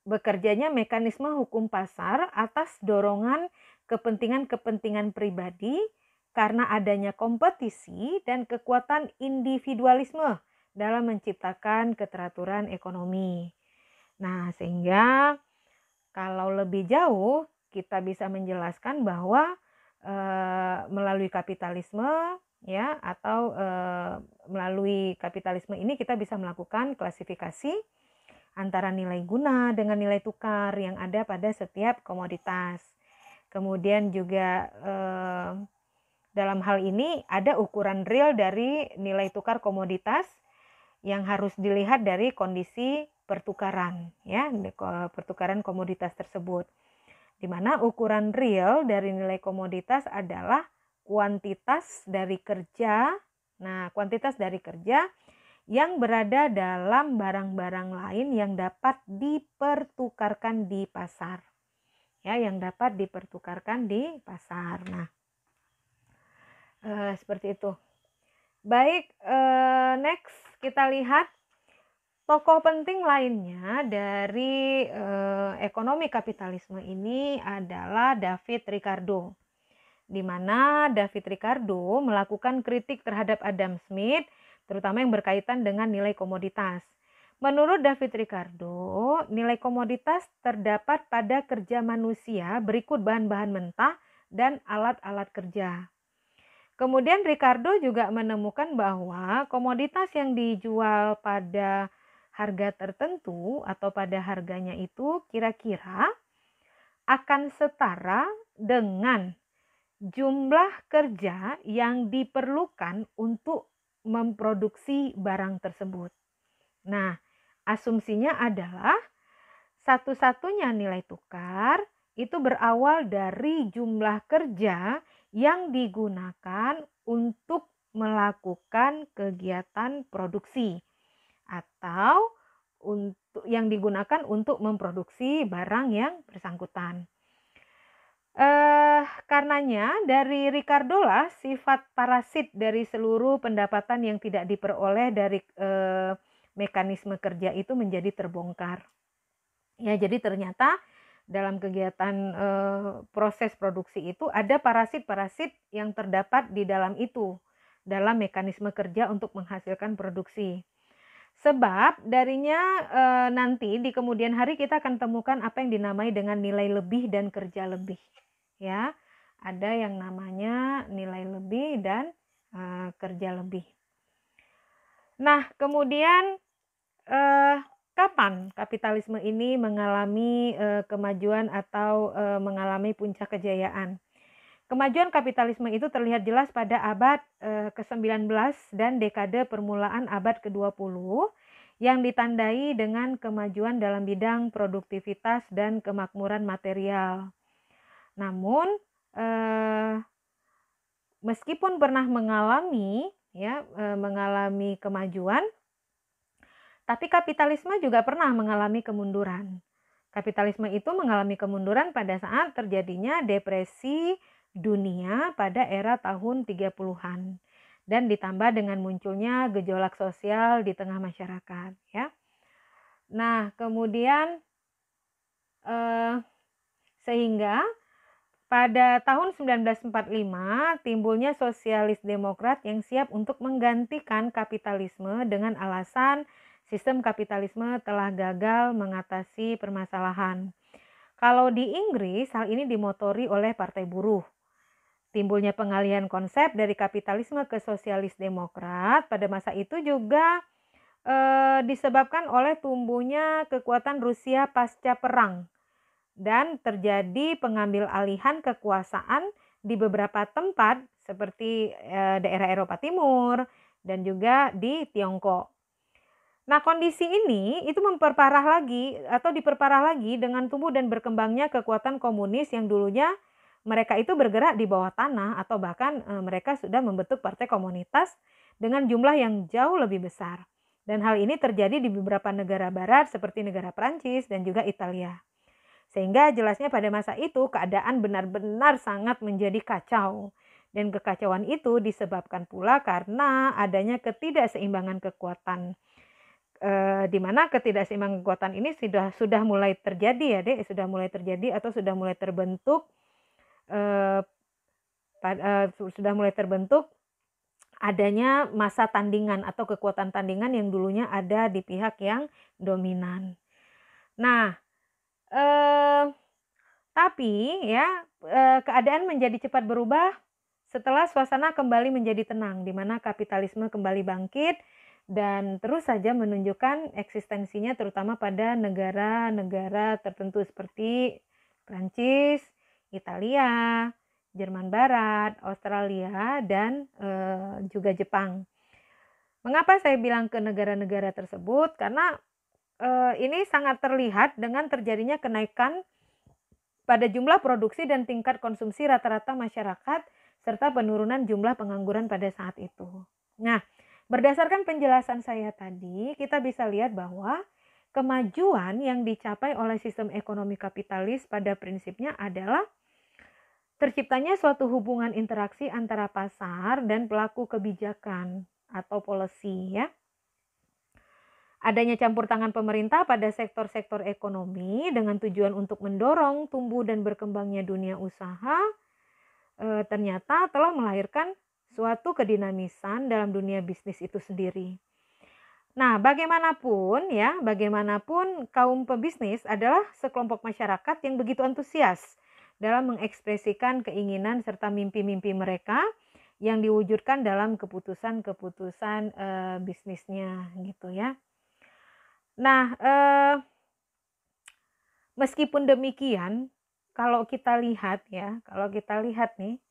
bekerjanya mekanisme hukum pasar atas dorongan kepentingan-kepentingan pribadi karena adanya kompetisi dan kekuatan individualisme dalam menciptakan keteraturan ekonomi. Nah, sehingga kalau lebih jauh kita bisa menjelaskan bahwa melalui kapitalisme atau melalui kapitalisme ini kita bisa melakukan klasifikasi antara nilai guna dengan nilai tukar yang ada pada setiap komoditas. Kemudian juga dalam hal ini ada ukuran real dari nilai tukar komoditas yang harus dilihat dari kondisi pertukaran, pertukaran komoditas tersebut. Di mana ukuran real dari nilai komoditas adalah kuantitas dari kerja. Nah, kuantitas dari kerja yang berada dalam barang-barang lain yang dapat dipertukarkan di pasar. Yang dapat dipertukarkan di pasar. Nah, seperti itu. Baik, next kita lihat tokoh penting lainnya dari ekonomi kapitalisme ini adalah David Ricardo. Di mana David Ricardo melakukan kritik terhadap Adam Smith, terutama yang berkaitan dengan nilai komoditas. Menurut David Ricardo, nilai komoditas terdapat pada kerja manusia berikut bahan-bahan mentah dan alat-alat kerja. Kemudian Ricardo juga menemukan bahwa komoditas yang dijual pada harga tertentu atau pada harganya itu kira-kira akan setara dengan jumlah kerja yang diperlukan untuk memproduksi barang tersebut. Nah, asumsinya adalah satu-satunya nilai tukar itu berawal dari jumlah kerja yang digunakan untuk melakukan kegiatan produksi atau yang digunakan untuk memproduksi barang yang bersangkutan. Karenanya dari Ricardo lah sifat parasit dari seluruh pendapatan yang tidak diperoleh dari mekanisme kerja itu menjadi terbongkar. Ya, jadi ternyata dalam kegiatan proses produksi itu ada parasit-parasit yang terdapat di dalam itu, dalam mekanisme kerja untuk menghasilkan produksi. Sebab darinya nanti di kemudian hari kita akan temukan apa yang dinamai dengan nilai lebih dan kerja lebih. Ya, ada yang namanya nilai lebih dan kerja lebih. Nah, kemudian kapan kapitalisme ini mengalami kemajuan atau mengalami puncak kejayaan? Kemajuan kapitalisme itu terlihat jelas pada abad ke-19 dan dekade permulaan abad ke-20 yang ditandai dengan kemajuan dalam bidang produktivitas dan kemakmuran material. Namun meskipun pernah mengalami kemajuan, tapi kapitalisme juga pernah mengalami kemunduran. Kapitalisme itu mengalami kemunduran pada saat terjadinya depresi dunia pada era tahun 30-an dan ditambah dengan munculnya gejolak sosial di tengah masyarakat, ya. Nah, kemudian sehingga pada tahun 1945 timbulnya sosialis demokrat yang siap untuk menggantikan kapitalisme dengan alasan sistem kapitalisme telah gagal mengatasi permasalahan. Kalau di Inggris, hal ini dimotori oleh Partai Buruh. Timbulnya pengalihan konsep dari kapitalisme ke sosialis demokrat pada masa itu juga disebabkan oleh tumbuhnya kekuatan Rusia pasca perang dan terjadi pengambil alihan kekuasaan di beberapa tempat seperti daerah Eropa Timur dan juga di Tiongkok. Nah, kondisi ini itu diperparah lagi dengan tumbuh dan berkembangnya kekuatan komunis yang dulunya mereka itu bergerak di bawah tanah atau bahkan mereka sudah membentuk partai komunitas dengan jumlah yang jauh lebih besar. Dan hal ini terjadi di beberapa negara barat seperti negara Prancis dan juga Italia. Sehingga jelasnya pada masa itu keadaan benar-benar sangat menjadi kacau. Dan kekacauan itu disebabkan pula karena adanya ketidakseimbangan kekuatan. Di mana ketidakseimbangan kekuatan ini sudah mulai terjadi ya Dek, sudah mulai terjadi atau sudah mulai terbentuk adanya masa tandingan atau kekuatan tandingan yang dulunya ada di pihak yang dominan. Nah, tapi ya keadaan menjadi cepat berubah setelah suasana kembali menjadi tenang, di mana kapitalisme kembali bangkit dan terus saja menunjukkan eksistensinya terutama pada negara-negara tertentu seperti Prancis, Italia, Jerman Barat, Australia, dan juga Jepang. Mengapa saya bilang ke negara-negara tersebut? Karena ini sangat terlihat dengan terjadinya kenaikan pada jumlah produksi dan tingkat konsumsi rata-rata masyarakat serta penurunan jumlah pengangguran pada saat itu. Nah, berdasarkan penjelasan saya tadi, kita bisa lihat bahwa kemajuan yang dicapai oleh sistem ekonomi kapitalis pada prinsipnya adalah terciptanya suatu hubungan interaksi antara pasar dan pelaku kebijakan atau policy, ya. Adanya campur tangan pemerintah pada sektor-sektor ekonomi dengan tujuan untuk mendorong tumbuh dan berkembangnya dunia usaha ternyata telah melahirkan suatu kedinamisan dalam dunia bisnis itu sendiri. Nah, bagaimanapun kaum pebisnis adalah sekelompok masyarakat yang begitu antusias dalam mengekspresikan keinginan serta mimpi-mimpi mereka yang diwujudkan dalam keputusan-keputusan bisnisnya gitu ya. Nah, meskipun demikian, kalau kita lihat nih,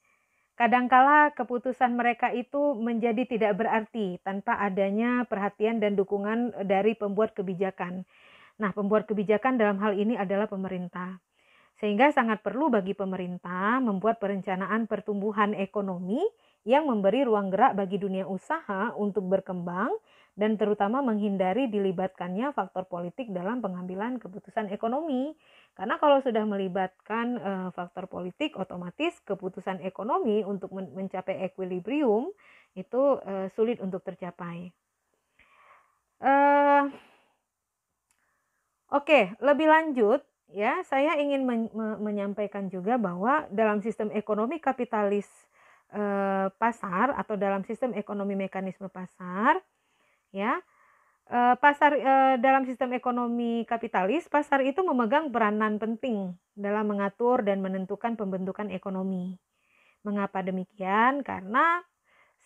kadangkala keputusan mereka itu menjadi tidak berarti tanpa adanya perhatian dan dukungan dari pembuat kebijakan. Nah, pembuat kebijakan dalam hal ini adalah pemerintah. Sehingga sangat perlu bagi pemerintah membuat perencanaan pertumbuhan ekonomi yang memberi ruang gerak bagi dunia usaha untuk berkembang dan terutama menghindari dilibatkannya faktor politik dalam pengambilan keputusan ekonomi. Karena kalau sudah melibatkan faktor politik, otomatis keputusan ekonomi untuk mencapai equilibrium itu sulit untuk tercapai. Oke, lebih lanjut ya, saya ingin menyampaikan juga bahwa dalam sistem ekonomi kapitalis pasar atau dalam sistem ekonomi mekanisme pasar ya, dalam sistem ekonomi kapitalis, pasar itu memegang peranan penting dalam mengatur dan menentukan pembentukan ekonomi. Mengapa demikian? Karena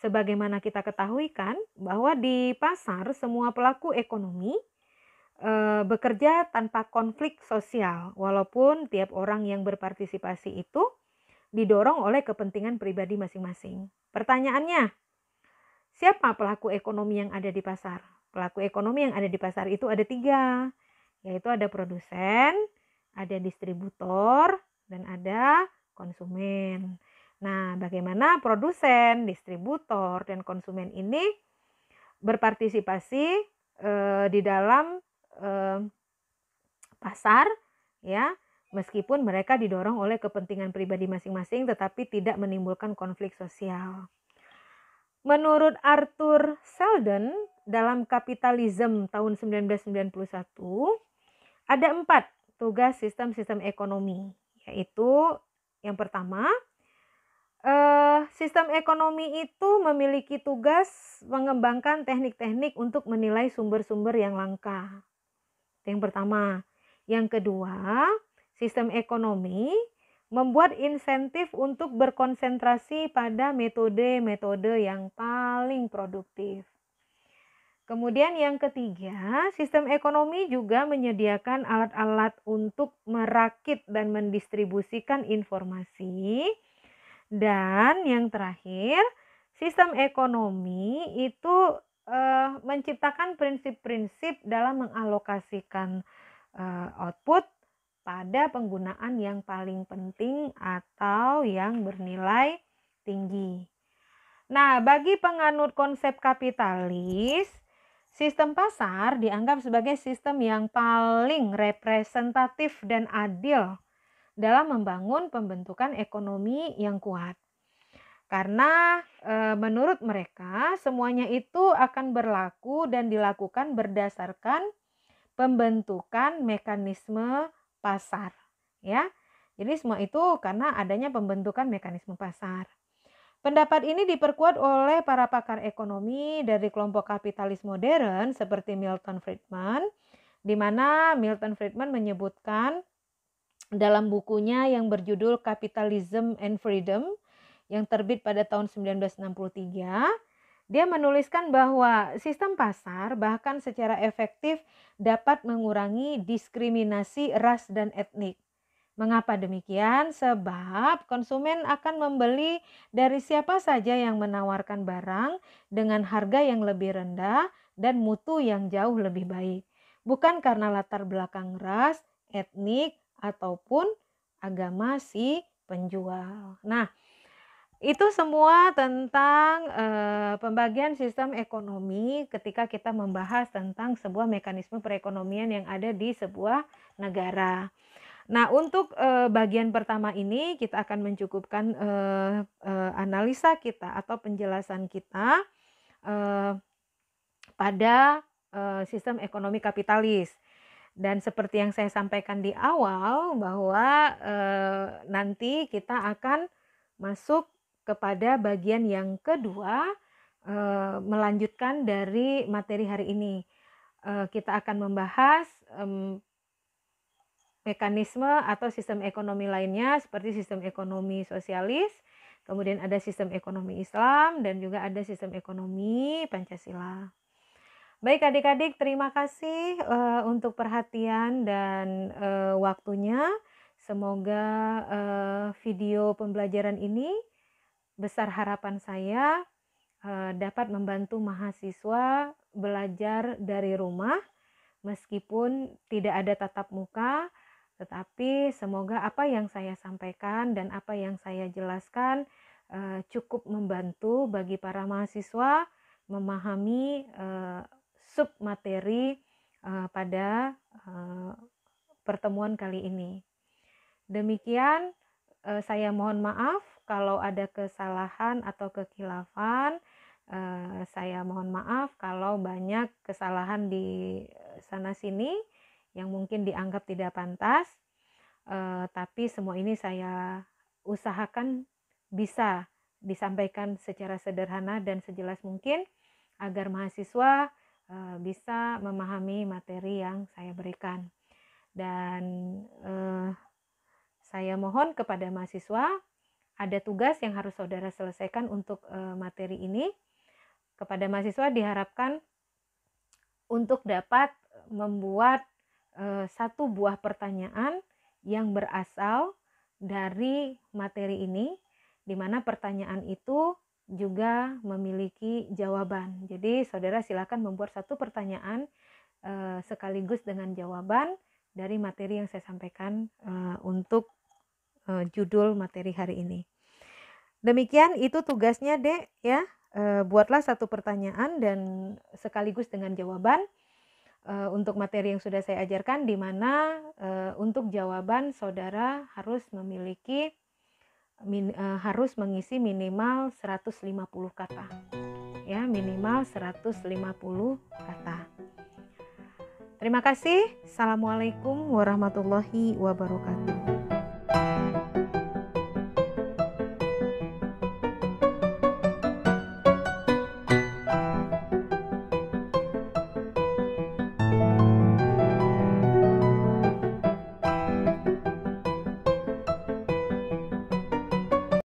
sebagaimana kita ketahui kan bahwa di pasar semua pelaku ekonomi bekerja tanpa konflik sosial, walaupun tiap orang yang berpartisipasi itu didorong oleh kepentingan pribadi masing-masing. Pertanyaannya, siapa pelaku ekonomi yang ada di pasar? Pelaku ekonomi yang ada di pasar itu ada 3, yaitu ada produsen, ada distributor, dan ada konsumen. Nah, bagaimana produsen, distributor, dan konsumen ini berpartisipasi di dalam pasar ya, meskipun mereka didorong oleh kepentingan pribadi masing-masing tetapi tidak menimbulkan konflik sosial. Menurut Arthur Seldon dalam Kapitalisme tahun 1991 ada 4 tugas sistem-sistem ekonomi, yaitu yang pertama, sistem ekonomi itu memiliki tugas mengembangkan teknik-teknik untuk menilai sumber-sumber yang langka. Yang pertama. Yang kedua, sistem ekonomi membuat insentif untuk berkonsentrasi pada metode-metode yang paling produktif. Kemudian yang ketiga, sistem ekonomi juga menyediakan alat-alat untuk merakit dan mendistribusikan informasi. Dan yang terakhir, sistem ekonomi itu menciptakan prinsip-prinsip dalam mengalokasikan output pada penggunaan yang paling penting atau yang bernilai tinggi. Nah, bagi penganut konsep kapitalis, sistem pasar dianggap sebagai sistem yang paling representatif dan adil dalam membangun pembentukan ekonomi yang kuat. Karena menurut mereka semuanya itu akan berlaku dan dilakukan berdasarkan pembentukan mekanisme pasar ya. Jadi semua itu karena adanya pembentukan mekanisme pasar. Pendapat ini diperkuat oleh para pakar ekonomi dari kelompok kapitalis modern seperti Milton Friedman, di mana Milton Friedman menyebutkan dalam bukunya yang berjudul Capitalism and Freedom yang terbit pada tahun 1963, dia menuliskan bahwa sistem pasar bahkan secara efektif dapat mengurangi diskriminasi ras dan etnik. Mengapa demikian? Sebab konsumen akan membeli dari siapa saja yang menawarkan barang dengan harga yang lebih rendah dan mutu yang jauh lebih baik. Bukan karena latar belakang ras, etnik, ataupun agama si penjual. Nah, itu semua tentang pembagian sistem ekonomi ketika kita membahas tentang sebuah mekanisme perekonomian yang ada di sebuah negara. Nah, untuk bagian pertama ini kita akan mencukupkan analisa kita atau penjelasan kita pada sistem ekonomi kapitalis. Dan seperti yang saya sampaikan di awal bahwa nanti kita akan masuk kepada bagian yang kedua melanjutkan dari materi hari ini. Kita akan membahas mekanisme atau sistem ekonomi lainnya seperti sistem ekonomi sosialis, kemudian ada sistem ekonomi Islam, dan juga ada sistem ekonomi Pancasila. Baik adik-adik, terima kasih untuk perhatian dan waktunya. Semoga video pembelajaran ini, besar harapan saya, dapat membantu mahasiswa belajar dari rumah meskipun tidak ada tatap muka, tetapi semoga apa yang saya sampaikan dan apa yang saya jelaskan cukup membantu bagi para mahasiswa memahami sub materi pada pertemuan kali ini. Demikian, saya mohon maaf kalau ada kesalahan atau kekhilafan. Saya mohon maaf kalau banyak kesalahan di sana sini yang mungkin dianggap tidak pantas, tapi semua ini saya usahakan bisa disampaikan secara sederhana dan sejelas mungkin agar mahasiswa bisa memahami materi yang saya berikan. Dan saya mohon kepada mahasiswa, ada tugas yang harus saudara selesaikan untuk materi ini. Kepada mahasiswa diharapkan untuk dapat membuat satu buah pertanyaan yang berasal dari materi ini, di mana pertanyaan itu juga memiliki jawaban. Jadi saudara silakan membuat satu pertanyaan sekaligus dengan jawaban dari materi yang saya sampaikan untuk judul materi hari ini. Demikian itu tugasnya, Dek, ya. Buatlah satu pertanyaan dan sekaligus dengan jawaban untuk materi yang sudah saya ajarkan, di mana untuk jawaban saudara harus memiliki harus mengisi minimal 150 kata. Ya, minimal 150 kata. Terima kasih. Assalamualaikum warahmatullahi wabarakatuh.